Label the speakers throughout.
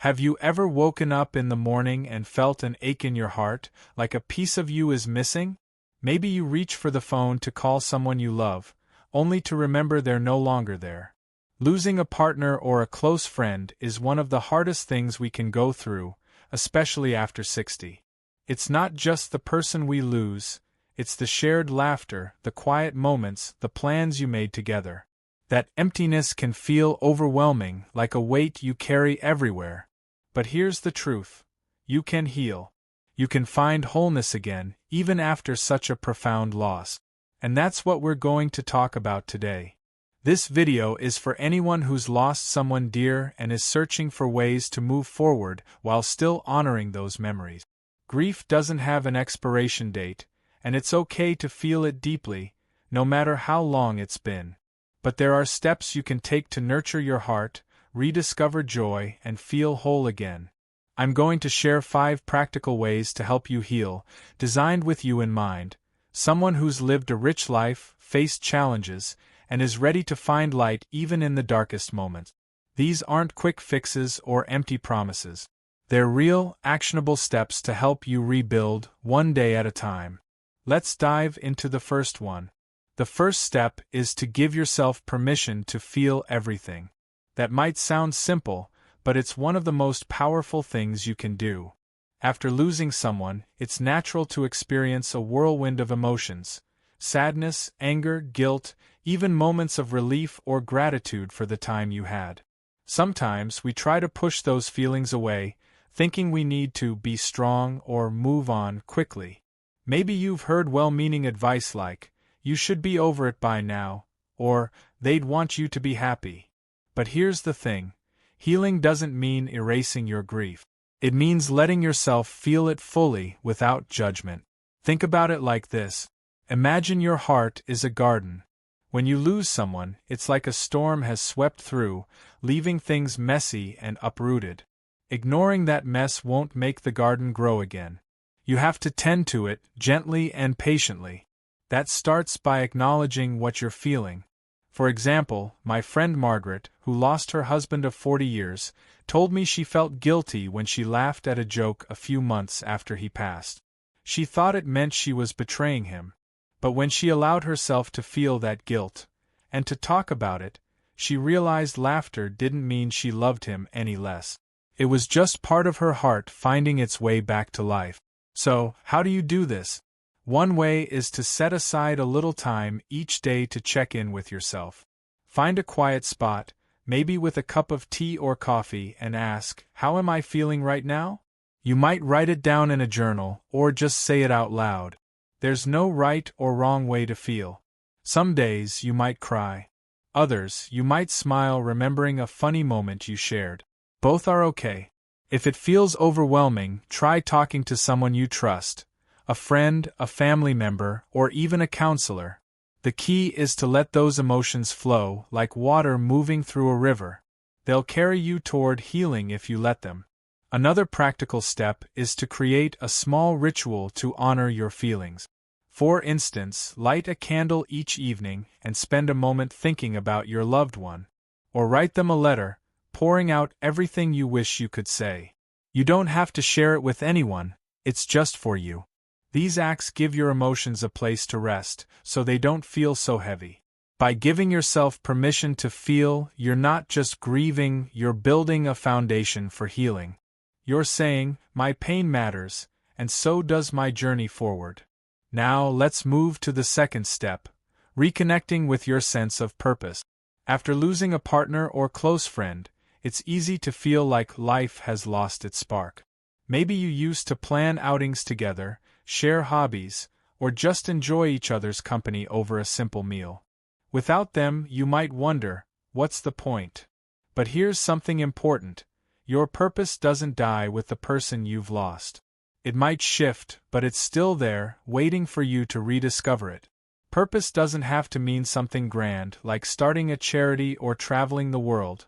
Speaker 1: Have you ever woken up in the morning and felt an ache in your heart, like a piece of you is missing? Maybe you reach for the phone to call someone you love, only to remember they're no longer there. Losing a partner or a close friend is one of the hardest things we can go through, especially after 60. It's not just the person we lose, it's the shared laughter, the quiet moments, the plans you made together. That emptiness can feel overwhelming, like a weight you carry everywhere. But here's the truth. You can heal. You can find wholeness again, even after such a profound loss. And that's what we're going to talk about today. This video is for anyone who's lost someone dear and is searching for ways to move forward while still honoring those memories. Grief doesn't have an expiration date, and it's okay to feel it deeply, no matter how long it's been. But there are steps you can take to nurture your heart, rediscover joy, and feel whole again. I'm going to share 5 practical ways to help you heal, designed with you in mind, someone who's lived a rich life, faced challenges, and is ready to find light even in the darkest moments. These aren't quick fixes or empty promises. They're real, actionable steps to help you rebuild, one day at a time. Let's dive into the first one. The first step is to give yourself permission to feel everything. That might sound simple, but it's one of the most powerful things you can do. After losing someone, it's natural to experience a whirlwind of emotions: sadness, anger, guilt, even moments of relief or gratitude for the time you had. Sometimes we try to push those feelings away, thinking we need to be strong or move on quickly. Maybe you've heard well-meaning advice like, "You should be over it by now," or "They'd want you to be happy." But here's the thing. Healing doesn't mean erasing your grief. It means letting yourself feel it fully without judgment. Think about it like this. Imagine your heart is a garden. When you lose someone, it's like a storm has swept through, leaving things messy and uprooted. Ignoring that mess won't make the garden grow again. You have to tend to it gently and patiently. That starts by acknowledging what you're feeling. For example, my friend Margaret, who lost her husband of 40 years, told me she felt guilty when she laughed at a joke a few months after he passed. She thought it meant she was betraying him. But when she allowed herself to feel that guilt, and to talk about it, she realized laughter didn't mean she loved him any less. It was just part of her heart finding its way back to life. So, how do you do this? One way is to set aside a little time each day to check in with yourself. Find a quiet spot, maybe with a cup of tea or coffee, and ask, "How am I feeling right now?" You might write it down in a journal, or just say it out loud. There's no right or wrong way to feel. Some days you might cry. Others, you might smile remembering a funny moment you shared. Both are okay. If it feels overwhelming, try talking to someone you trust. A friend, a family member, or even a counselor. The key is to let those emotions flow, like water moving through a river. They'll carry you toward healing if you let them. Another practical step is to create a small ritual to honor your feelings. For instance, light a candle each evening and spend a moment thinking about your loved one. Or write them a letter, pouring out everything you wish you could say. You don't have to share it with anyone, it's just for you. These acts give your emotions a place to rest, so they don't feel so heavy. By giving yourself permission to feel, you're not just grieving, you're building a foundation for healing. You're saying, "My pain matters, and so does my journey forward." Now let's move to the second step, reconnecting with your sense of purpose. After losing a partner or close friend, it's easy to feel like life has lost its spark. Maybe you used to plan outings together, share hobbies, or just enjoy each other's company over a simple meal. Without them, you might wonder, what's the point? But here's something important. Your purpose doesn't die with the person you've lost. It might shift, but it's still there, waiting for you to rediscover it. Purpose doesn't have to mean something grand, like starting a charity or traveling the world,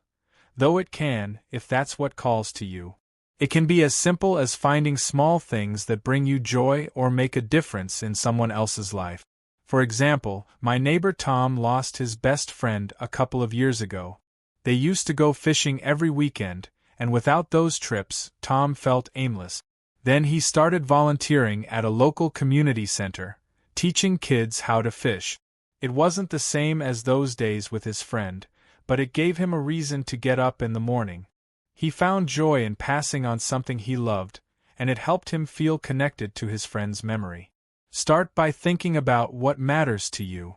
Speaker 1: though it can, if that's what calls to you. It can be as simple as finding small things that bring you joy or make a difference in someone else's life. For example, my neighbor Tom lost his best friend a couple of years ago. They used to go fishing every weekend, and without those trips, Tom felt aimless. Then he started volunteering at a local community center, teaching kids how to fish. It wasn't the same as those days with his friend, but it gave him a reason to get up in the morning. He found joy in passing on something he loved, and it helped him feel connected to his friend's memory. Start by thinking about what matters to you.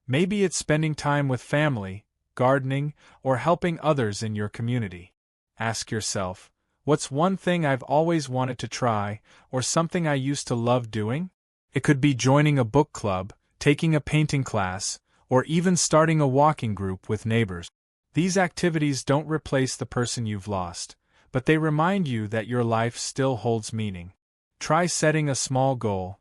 Speaker 1: Maybe it's spending time with family, gardening, or helping others in your community. Ask yourself, what's one thing I've always wanted to try, or something I used to love doing? It could be joining a book club, taking a painting class, or even starting a walking group with neighbors. These activities don't replace the person you've lost, but they remind you that your life still holds meaning. Try setting a small goal,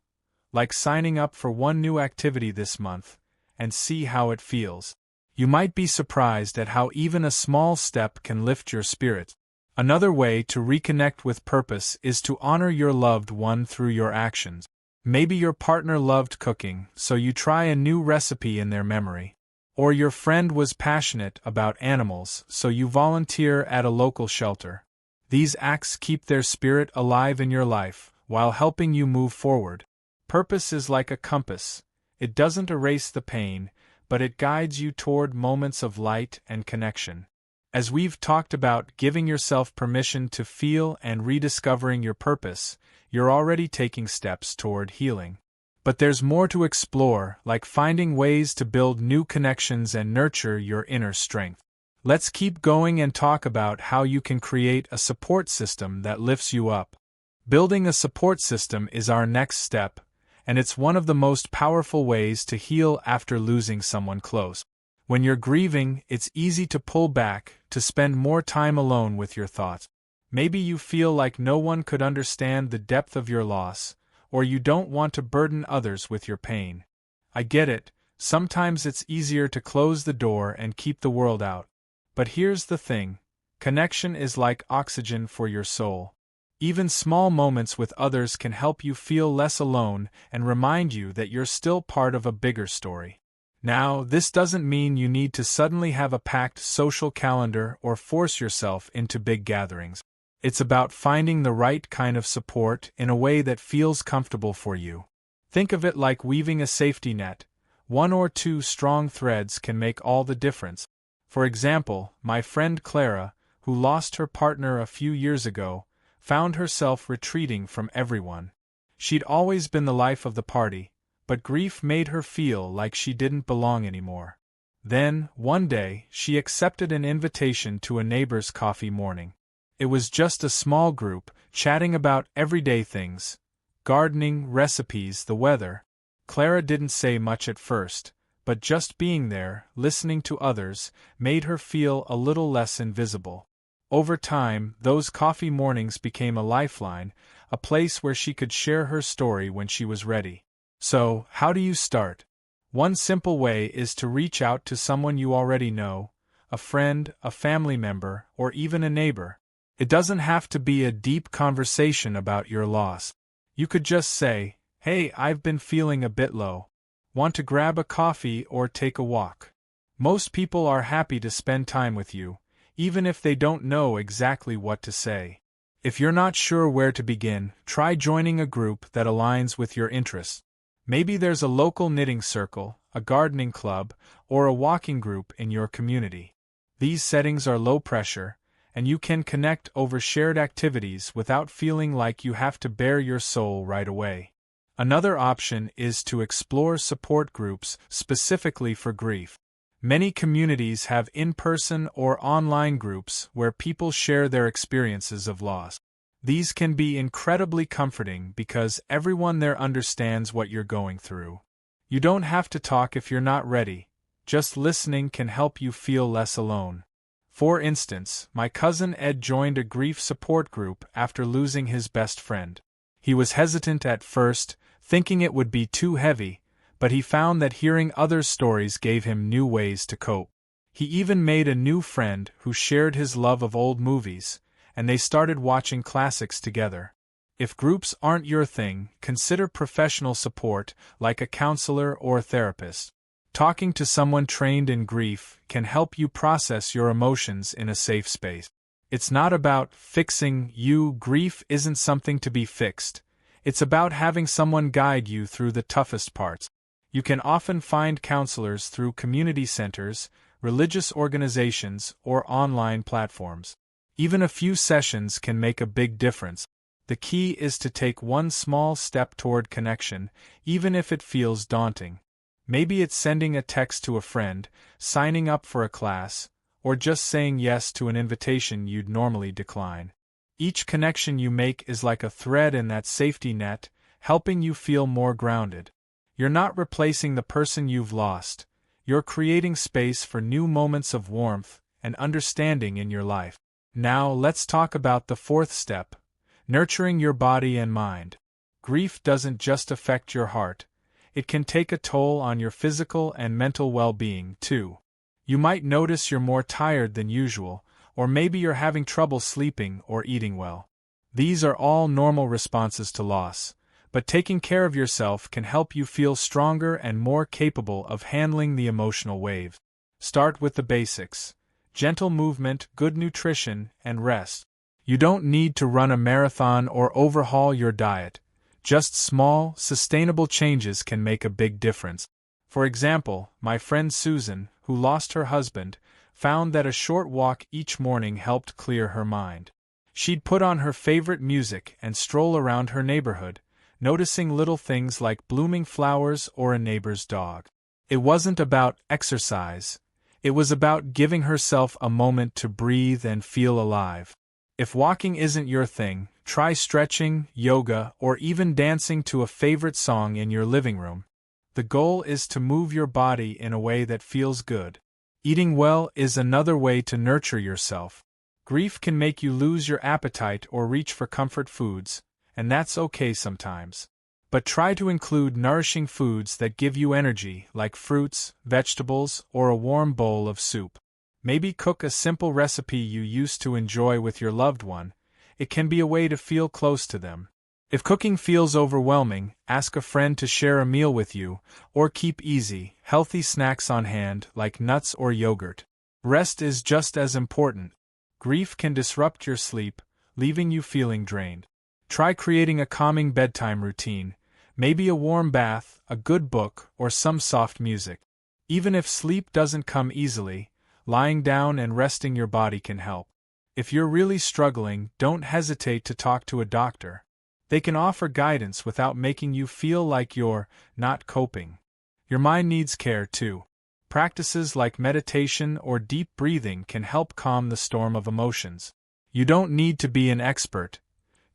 Speaker 1: like signing up for one new activity this month, and see how it feels. You might be surprised at how even a small step can lift your spirits. Another way to reconnect with purpose is to honor your loved one through your actions. Maybe your partner loved cooking, so you try a new recipe in their memory. Or your friend was passionate about animals, so you volunteer at a local shelter. These acts keep their spirit alive in your life, while helping you move forward. Purpose is like a compass. It doesn't erase the pain, but it guides you toward moments of light and connection. As we've talked about giving yourself permission to feel and rediscovering your purpose, you're already taking steps toward healing. But there's more to explore, like finding ways to build new connections and nurture your inner strength. Let's keep going and talk about how you can create a support system that lifts you up. Building a support system is our next step, and it's one of the most powerful ways to heal after losing someone close. When you're grieving, it's easy to pull back, to spend more time alone with your thoughts. Maybe you feel like no one could understand the depth of your loss, or you don't want to burden others with your pain. I get it, sometimes it's easier to close the door and keep the world out. But here's the thing, connection is like oxygen for your soul. Even small moments with others can help you feel less alone and remind you that you're still part of a bigger story. Now, this doesn't mean you need to suddenly have a packed social calendar or force yourself into big gatherings. It's about finding the right kind of support in a way that feels comfortable for you. Think of it like weaving a safety net. One or two strong threads can make all the difference. For example, my friend Clara, who lost her partner a few years ago, found herself retreating from everyone. She'd always been the life of the party, but grief made her feel like she didn't belong anymore. Then, one day, she accepted an invitation to a neighbor's coffee morning. It was just a small group, chatting about everyday things: gardening, recipes, the weather. Clara didn't say much at first, but just being there, listening to others, made her feel a little less invisible. Over time, those coffee mornings became a lifeline, a place where she could share her story when she was ready. So, how do you start? One simple way is to reach out to someone you already know, a friend, a family member, or even a neighbor. It doesn't have to be a deep conversation about your loss. You could just say, "Hey, I've been feeling a bit low. Want to grab a coffee or take a walk?" Most people are happy to spend time with you, even if they don't know exactly what to say. If you're not sure where to begin, try joining a group that aligns with your interests. Maybe there's a local knitting circle, a gardening club, or a walking group in your community. These settings are low pressure, and you can connect over shared activities without feeling like you have to bare your soul right away. Another option is to explore support groups specifically for grief. Many communities have in-person or online groups where people share their experiences of loss. These can be incredibly comforting because everyone there understands what you're going through. You don't have to talk if you're not ready, just listening can help you feel less alone. For instance, my cousin Ed joined a grief support group after losing his best friend. He was hesitant at first, thinking it would be too heavy, but he found that hearing others' stories gave him new ways to cope. He even made a new friend who shared his love of old movies, and they started watching classics together. If groups aren't your thing, consider professional support, like a counselor or a therapist. Talking to someone trained in grief can help you process your emotions in a safe space. It's not about fixing you. Grief isn't something to be fixed. It's about having someone guide you through the toughest parts. You can often find counselors through community centers, religious organizations, or online platforms. Even a few sessions can make a big difference. The key is to take one small step toward connection, even if it feels daunting. Maybe it's sending a text to a friend, signing up for a class, or just saying yes to an invitation you'd normally decline. Each connection you make is like a thread in that safety net, helping you feel more grounded. You're not replacing the person you've lost. You're creating space for new moments of warmth and understanding in your life. Now let's talk about the fourth step: nurturing your body and mind. Grief doesn't just affect your heart, it can take a toll on your physical and mental well-being, too. You might notice you're more tired than usual, or maybe you're having trouble sleeping or eating well. These are all normal responses to loss, but taking care of yourself can help you feel stronger and more capable of handling the emotional wave. Start with the basics: gentle movement, good nutrition, and rest. You don't need to run a marathon or overhaul your diet. Just small, sustainable changes can make a big difference. For example, my friend Susan, who lost her husband, found that a short walk each morning helped clear her mind. She'd put on her favorite music and stroll around her neighborhood, noticing little things like blooming flowers or a neighbor's dog. It wasn't about exercise. It was about giving herself a moment to breathe and feel alive. If walking isn't your thing, try stretching, yoga, or even dancing to a favorite song in your living room. The goal is to move your body in a way that feels good. Eating well is another way to nurture yourself. Grief can make you lose your appetite or reach for comfort foods, and that's okay sometimes. But try to include nourishing foods that give you energy, like fruits, vegetables, or a warm bowl of soup. Maybe cook a simple recipe you used to enjoy with your loved one. It can be a way to feel close to them. If cooking feels overwhelming, ask a friend to share a meal with you, or keep easy, healthy snacks on hand like nuts or yogurt. Rest is just as important. Grief can disrupt your sleep, leaving you feeling drained. Try creating a calming bedtime routine, maybe a warm bath, a good book, or some soft music. Even if sleep doesn't come easily, lying down and resting your body can help. If you're really struggling, don't hesitate to talk to a doctor. They can offer guidance without making you feel like you're not coping. Your mind needs care too. Practices like meditation or deep breathing can help calm the storm of emotions. You don't need to be an expert.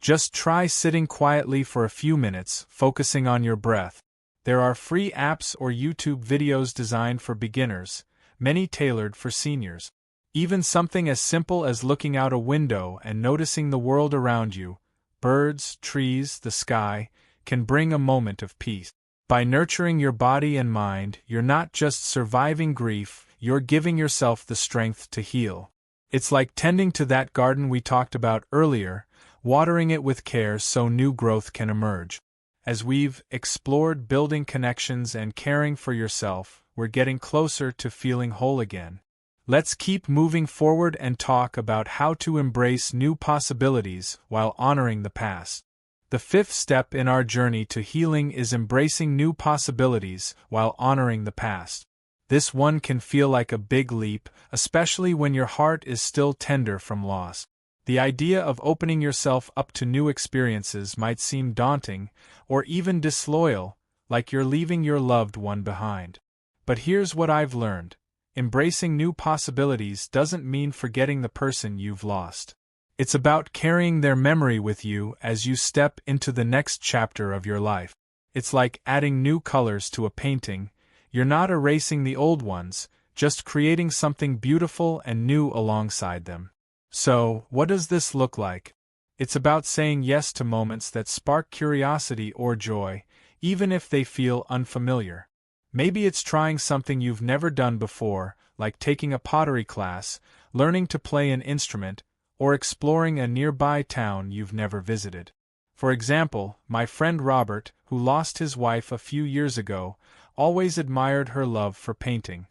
Speaker 1: Just try sitting quietly for a few minutes, focusing on your breath. There are free apps or YouTube videos designed for beginners, many tailored for seniors. Even something as simple as looking out a window and noticing the world around you, birds, trees, the sky, can bring a moment of peace. By nurturing your body and mind, you're not just surviving grief, you're giving yourself the strength to heal. It's like tending to that garden we talked about earlier, watering it with care so new growth can emerge. As we've explored building connections and caring for yourself, we're getting closer to feeling whole again. Let's keep moving forward and talk about how to embrace new possibilities while honoring the past. The fifth step in our journey to healing is embracing new possibilities while honoring the past. This one can feel like a big leap, especially when your heart is still tender from loss. The idea of opening yourself up to new experiences might seem daunting, or even disloyal, like you're leaving your loved one behind. But here's what I've learned. Embracing new possibilities doesn't mean forgetting the person you've lost. It's about carrying their memory with you as you step into the next chapter of your life. It's like adding new colors to a painting. You're not erasing the old ones, just creating something beautiful and new alongside them. So, what does this look like? It's about saying yes to moments that spark curiosity or joy, even if they feel unfamiliar. Maybe it's trying something you've never done before, like taking a pottery class, learning to play an instrument, or exploring a nearby town you've never visited. For example, my friend Robert, who lost his wife a few years ago, always admired her love for painting.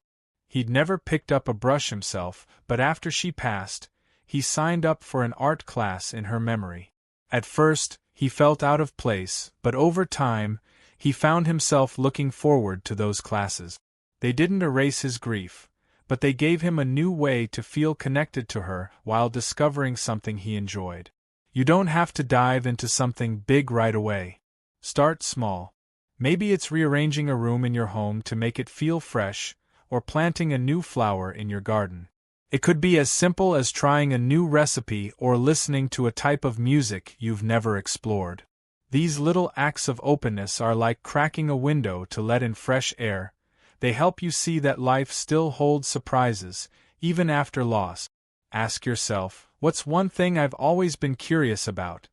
Speaker 1: He'd never picked up a brush himself, but after she passed, he signed up for an art class in her memory. At first, he felt out of place, but over time, he found himself looking forward to those classes. They didn't erase his grief, but they gave him a new way to feel connected to her while discovering something he enjoyed. You don't have to dive into something big right away. Start small. Maybe it's rearranging a room in your home to make it feel fresh, or planting a new flower in your garden. It could be as simple as trying a new recipe or listening to a type of music you've never explored. These little acts of openness are like cracking a window to let in fresh air. They help you see that life still holds surprises, even after loss. Ask yourself, what's one thing I've always been curious about?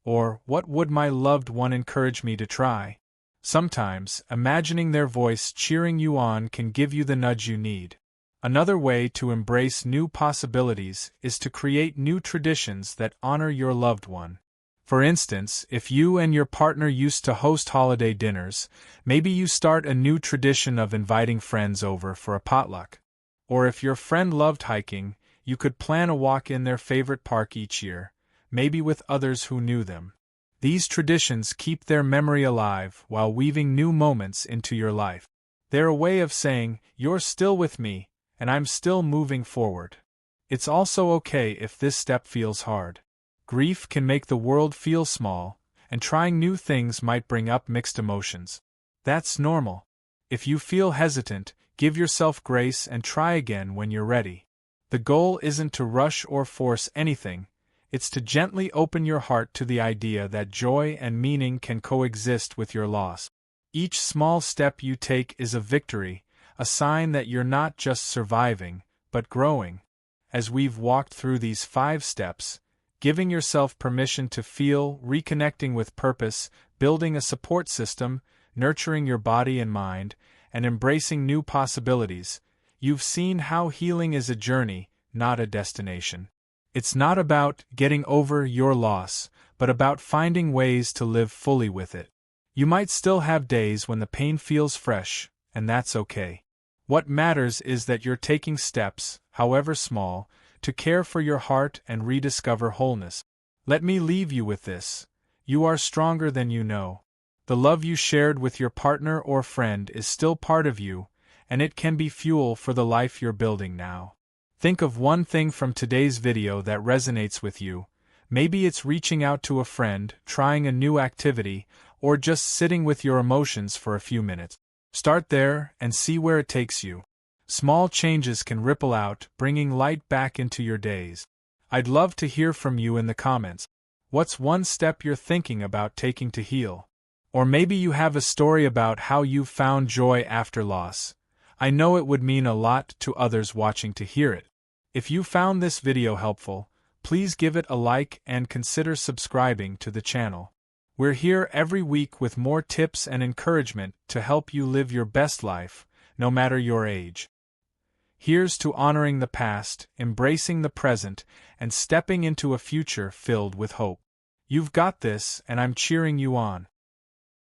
Speaker 1: Or, what would my loved one encourage me to try? Sometimes, imagining their voice cheering you on can give you the nudge you need. Another way to embrace new possibilities is to create new traditions that honor your loved one. For instance, if you and your partner used to host holiday dinners, maybe you start a new tradition of inviting friends over for a potluck. Or if your friend loved hiking, you could plan a walk in their favorite park each year, maybe with others who knew them. These traditions keep their memory alive while weaving new moments into your life. They're a way of saying, you're still with me, and I'm still moving forward. It's also okay if this step feels hard. Grief can make the world feel small, and trying new things might bring up mixed emotions. That's normal. If you feel hesitant, give yourself grace and try again when you're ready. The goal isn't to rush or force anything, it's to gently open your heart to the idea that joy and meaning can coexist with your loss. Each small step you take is a victory, a sign that you're not just surviving, but growing. As we've walked through these 5 steps, giving yourself permission to feel, reconnecting with purpose, building a support system, nurturing your body and mind, and embracing new possibilities, you've seen how healing is a journey, not a destination. It's not about getting over your loss, but about finding ways to live fully with it. You might still have days when the pain feels fresh, and that's okay. What matters is that you're taking steps, however small, to care for your heart and rediscover wholeness. Let me leave you with this. You are stronger than you know. The love you shared with your partner or friend is still part of you, and it can be fuel for the life you're building now. Think of one thing from today's video that resonates with you. Maybe it's reaching out to a friend, trying a new activity, or just sitting with your emotions for a few minutes. Start there and see where it takes you. Small changes can ripple out, bringing light back into your days. I'd love to hear from you in the comments. What's one step you're thinking about taking to heal? Or maybe you have a story about how you've found joy after loss. I know it would mean a lot to others watching to hear it. If you found this video helpful, please give it a like and consider subscribing to the channel. We're here every week with more tips and encouragement to help you live your best life, no matter your age. Here's to honoring the past, embracing the present, and stepping into a future filled with hope. You've got this, and I'm cheering you on.